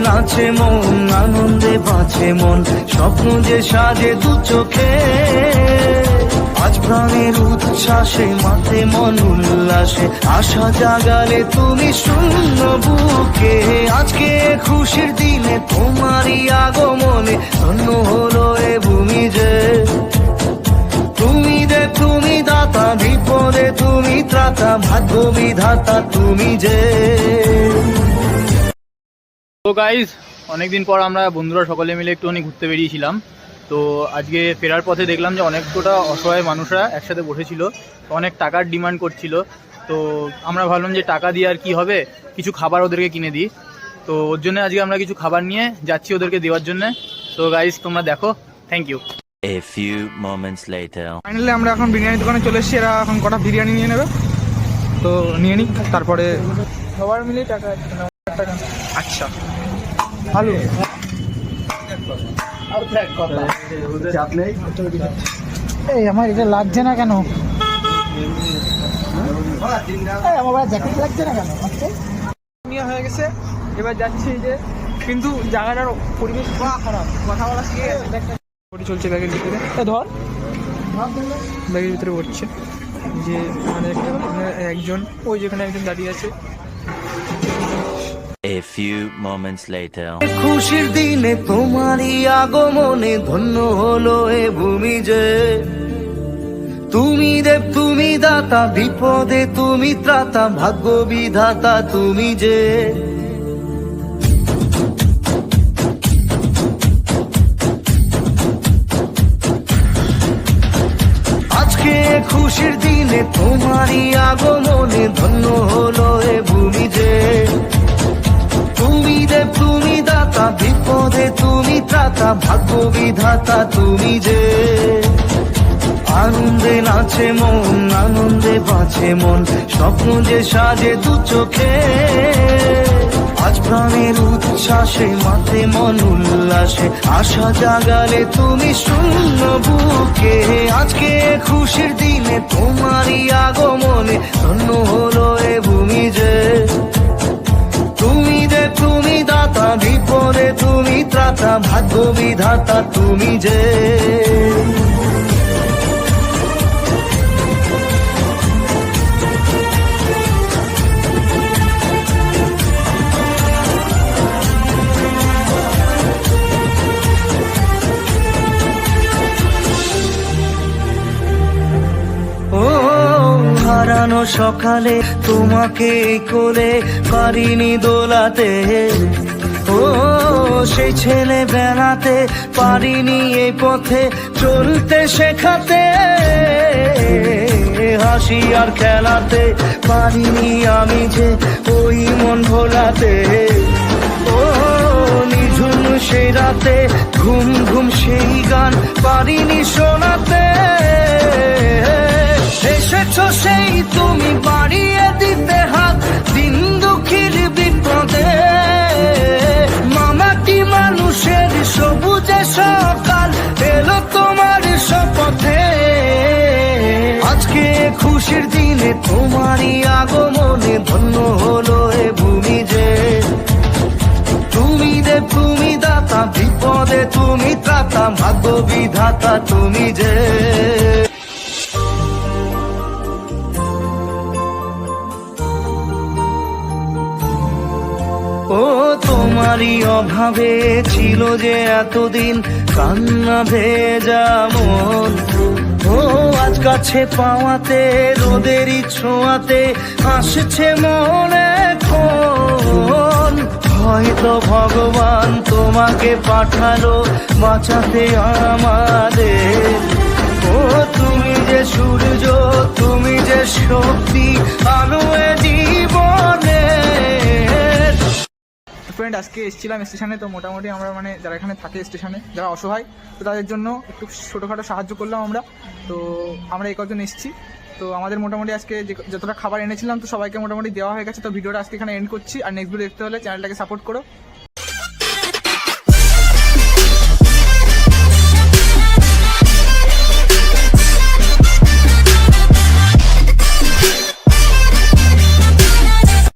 নাচে মন, আনন্দে বাঁচে মন, স্বপ্ন যে সাজে দু চোখে। আজ প্রাণের উচ্ছ্বাসে মাতে মন উল্লাসে, আশা জাগালে তুমি শূন্য বুকে। আজকে খুশির দিনে তোমারই আগমনে, ধন্য হলো এ ভূমি যে। তুমি দে তুমি দাতা, বিপদে তুমি ত্রাতা, ভাগ্য বিধাতা তুমি যে। তো গাইজ, অনেকদিন পর আমরা বন্ধুরা সকলে মিলে একটুখানি ঘুরতে বেরিয়েছিলাম। তো আজকে ফেরার পথে দেখলাম যে অনেক কটা অসহায় মানুষরা একসাথে বসেছিল, অনেক টাকার ডিমান্ড করছিল। তো আমরা ভাবলাম যে টাকা দিয়ে আর কি হবে, কিছু খাবার ওদেরকে কিনে দিই। তো ওর জন্য আজকে আমরা কিছু খাবার নিয়ে যাচ্ছি ওদেরকে দেওয়ার জন্য। তো গাইজ তোমরা দেখো, thank you. A few moments later. Finally আমরা এখন বিরিয়ানি দোকানে চলে এসেছি। এরা এখন কটা বিরিয়ানি নিয়ে নেবে, তো নিয়ে নিই, তারপরে সবার মিলে টাকা। আচ্ছা ভালো। এই আমার এটা লাগছে না কেন, আমার জ্যাকেট লাগছে না কেন? নিয়ে হয়ে গেছে, এবার যাচ্ছি যে, কিন্তু জায়গাটার পরিবেশ খারাপ, কথা বলা শিখে গেছে। চলছে ব্যাগের ভিতরে, ধর ব্যাগের ভিতরে পড়ছে যে মানে একজন, ওই যেখানে একজন দাঁড়িয়ে আছে। A few moments later. খুশির দিনে তোমারই আগমনে, ধন্য হলো এ ভূমি যে। তুমি দেব তুমি দাতা, বিপদে তুমি ত্রাতা, ভাগ্য বিধাতা তুমি যে। আজকে খুশির দিনে তোমারই আগমনে, ধন্য হলো এ ভূমি যে। তুমি দেব তুমি দাতা, বিপদে তুমি ত্রাতা, ভাগ্য বিধাতা তুমি যে। আনন্দে নাচে মন, আনন্দে বাঁচে মন, স্বপ্ন যে সাজে দু চোখে। আজ প্রাণের উচ্ছ্বাসে মাতে মন উল্লাসে, আশা জাগালে তুমি শূন্য বুকে। আজকে খুশির দিনে তোমারই আগমনে, ধন্য হলো এ ভূমি যে। তুমি দে তুমি দাতা, বিপদে তুমি ত্রাতা, ভাগ্য বিধাতা তুমি যে। ও হারানো সকালে তোমাকে কোলে পারিনি দোলাতে, ও সেই ছেলে বেড়াতে পারিনি এই পথে চলতে শেখাতে। হাসি আর খেলাতে পারিনি আমি যে ওই মন ভোলাতে। ও নিঝুম সেই রাতে ঘুম ঘুম সেই গান পারিনি শোনাতে। এসেছো সেই তুমি বাড়িয়ে দিতে হাত, দিন দুঃখীর বিপদে। মামাটি মানুষের সবুজে সকাল এলো তোমার শপথে। আজকে খুশির দিনে তোমারই আগমনে, ধন্য হলো এ ভূমি যে। তুমি দেব তুমি দাতা, বিপদে তুমি ত্রাতা, ভাগ্য বিধাতা তুমি যে। ও তোমারই অভাবে ছিল যে এতদিন কান্না ভেজা মন। ও আজ কাছে পাওয়াতে রোদেরই ছোঁয়াতে আসছে মনে কোন। হয়তো ভগবান তোমাকে পাঠালো বাঁচাতে আমাদের। ও তুমি যে সূর্য, তুমি যে শক্তি, আলো এ জীবনে। ফ্রেন্ড, আজকে এসেছিলাম স্টেশনে, তো মোটামুটি আমরা মানে যারা এখানে থাকে স্টেশনে, যারা অসহায়, তো তাদের জন্য একটু ছোটোখাটো সাহায্য করলাম আমরা। তো আমরা এই কজন এসেছি, তো আমাদের মোটামুটি আজকে যতটা খাবার এনেছিলাম তো সবাইকে মোটামুটি দেওয়া হয়ে গেছে। তো ভিডিওটা আজকে এখানে এন্ড করছি, আর নেক্সট ভিডিও দেখতে হলে চ্যানেলটাকে সাপোর্ট করো।